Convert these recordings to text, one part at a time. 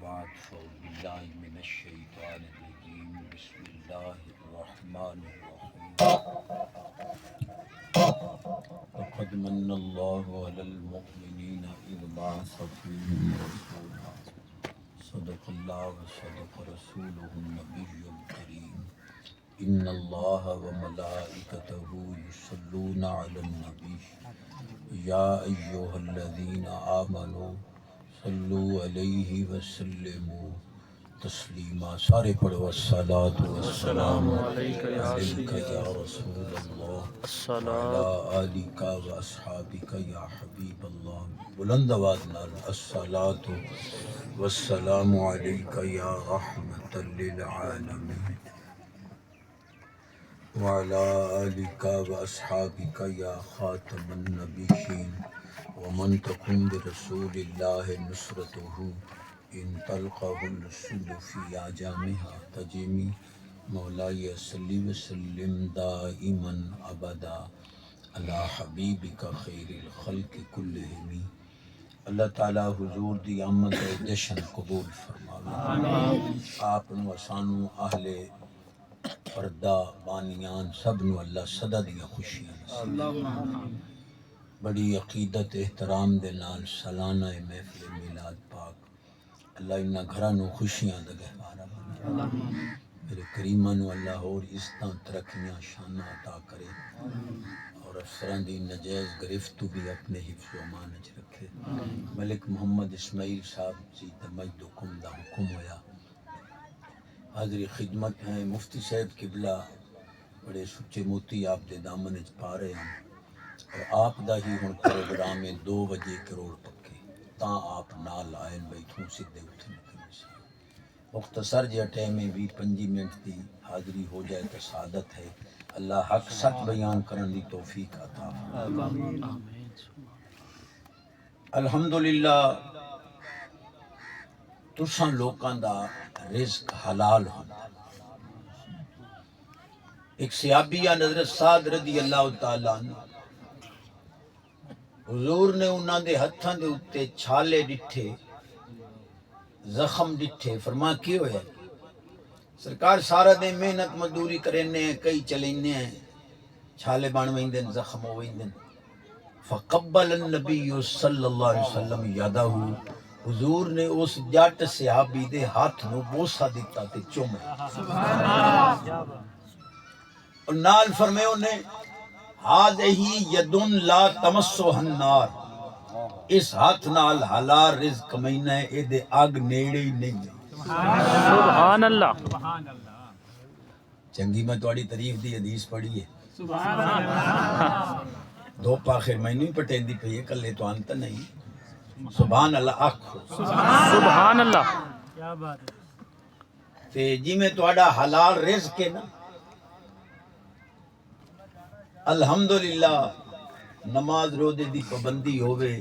بعد فأعوذ بالله من الشيطان الرجيم بسم الله الرحمن الرحيم لقد من الله على المؤمنين إذ بعث فيهم رسولا صدق الله وصدق رسوله النبي الكريم إن الله وملائكته يصلون على النبي يا أيها الذين آمنوا صلوا عليه وسلموا تسلیما. سارے پڑھو الصلاۃ والسلام علیک یا رسول اللہ وعلی آلک و اصحابک یا حبیب اللہ. بلند آواز نال الصلاۃ والسلام علیک یا رحمۃ للعالمین وعلی آلک و اصحابک یا خاتم النبیین ومن تقم برسول اللہ نصرتہ ان تلقه الرسول فی اعجامها تجمی. مولاي صلی وسلم دائما ابدا علی حبیبک خیر الخلق کلہم. اللہ تعالی حضور دی آمد و جشن قبول فرماوے. آپ نو سانو اہل پردہ بانیان سب نو اللہ صدا دیا خوشیاں بڑی عقیدت احترام دے نال سالانہ محفل میلاد پاک اللہ انہاں گھراں نو خوشیاں دا گہوارہ بنا. میرے کریماں نو اللہ اور عزتاں ترقیاں شاناں عطا کرے اور افسراں دی نجائز گرفت تو بھی اپنے حفظ و امان وچ رکھے. ملک محمد اسماعیل صاحب جی تمجدکم دا حکم ہویا. حاضری خدمت ہیں مفتی صاحب قبلہ بڑے سچے موتی آپ دے دامن وچ پا رہے ہیں اور آپ دا ہی ہن پروگرام 2 بجے کروڑ پکے تاں آپ نال آئے بیٹھوں سیدھے اٹھے نکلے سے. مختصر جہا ٹائم میں 20-25 منٹ دی حاضری ہو جائے تو سعادت ہے. اللہ حق سچ بیان کرن دی توفیق عطا فرمائے. الحمدللہ تساں لوکاں دا رزق حلال ہوندا. ایک صحابی حضرت سعد رضی اللہ تعالی عنہ حضور نے انہاں دے ہتھاں دے اتے چھالے ڈٹھے زخم ڈٹھے. فرما کی ہویا سرکار سارا دن محنت مزدوری کرنے ہیں کئی چلینے ہیں چھالے بن ویندن زخم ہو ویندن. فقبل النبی صلی اللہ علیہ وسلم یادہ. حضور نے اس جٹ صحابی دے ہاتھ نو بوسا دیتا تے چومے اور نال فرمیو نے ہذہ یدن لا تمسہ النار. اس ہاتھ نال حلال رزق کمائنا ہے اے دے اگ نیڑے ہی نہیں. سبحان اللہ. چنگی میں تواڈی تعریف دی حدیث پڑھی ہے. سبحان اللہ. دو پاخر مینوں ہی پٹیندی پئی ہے کلے تو انت نہیں. سبحان اللہ آکھو. سبحان اللہ. کیا بات ہے. تے جی میں تواڈا حلال رزق ہے نا الحمدللہ نماز روزے دی پابندی ہووے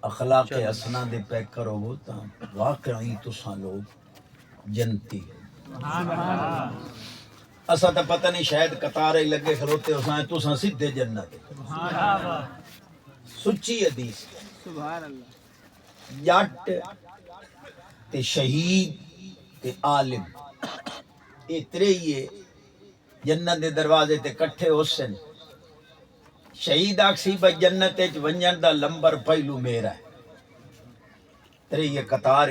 اخلاق حسنہ دے پیکر ہوو تاں واقعی تساں لوگ جنتی. اساں تا پتہ نہیں شاید قطارے لگے کھلوتے ہو سائیں تساں سیدھے جنت. سچی حدیث. سبحان اللہ. جٹ تے شہید تے عالم اے ترے ہی جنت دے دروازے تے کٹھے ہوسن. شہید آکسی با جنت وچ ونجن دا لمبر پہلو میرا ہے. ترے یہ قطار